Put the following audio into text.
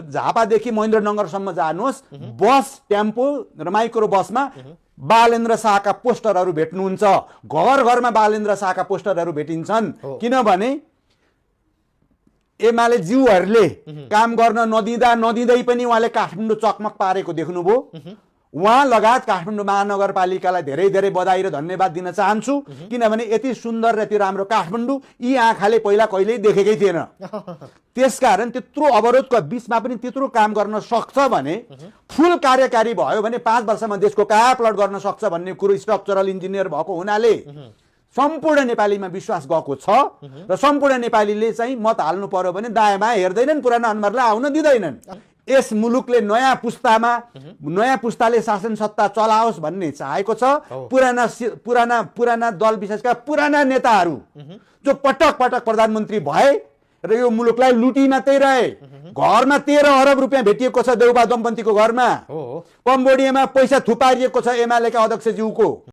झापादेखि महेन्द्रनगरसम्म जानुहोस्, बस, टेम्पो र माइक्रो बसमा बालेन्द्र शाहका पोस्टरहरू भेट्नुहुन्छ। घर घरमा बालेन्द्र शाहका पोस्टरहरू भेटिन्छन्। किनभने एमाले ज्यूहरूले काम गर्न नदिँदै पनि उहाँले काठमाडौँ चकमक पारेको देख्नुभयो। उहाँ लगायत काठमाडौँ महानगरपालिकालाई धेरै धेरै बधाई र धन्यवाद दिन चाहन्छु। किनभने यति सुन्दर र यति राम्रो काठमाडौँ यी आँखाले पहिला कहिल्यै देखेकै थिएन। त्यसकारण त्यत्रो अवरोधको बिचमा पनि त्यत्रो काम गर्न सक्छ भने, फुल कार्यकारी भयो भने 5 वर्षमा देशको कायापलट गर्न सक्छ भन्ने कुरो स्ट्रक्चरल इन्जिनियर भएको हुनाले सम्पूर्ण नेपालीमा विश्वास गएको छ र सम्पूर्ण नेपालीले चाहिँ मत हाल्नु पर्यो भने दायाँ बायाँ हेर्दैनन्, पुरानो अनुहारलाई आउन दिँदैनन्। यस मुलुकले नयाँ पुस्ताले शासन सत्ता चलाओस् भन्ने चाहेको छ। पुराना दल विशेषका पुराना नेताहरू जो पटक पटक प्रधानमन्त्री भए र यो मुलुकलाई लुटी मात्रै रहे। घरमा 13 अरब रुपियाँ भेटिएको छ देउबा दम्पतिको घरमा। कम्बोडियामा पैसा थुपारिएको छ एमालेका अध्यक्षज्यूको।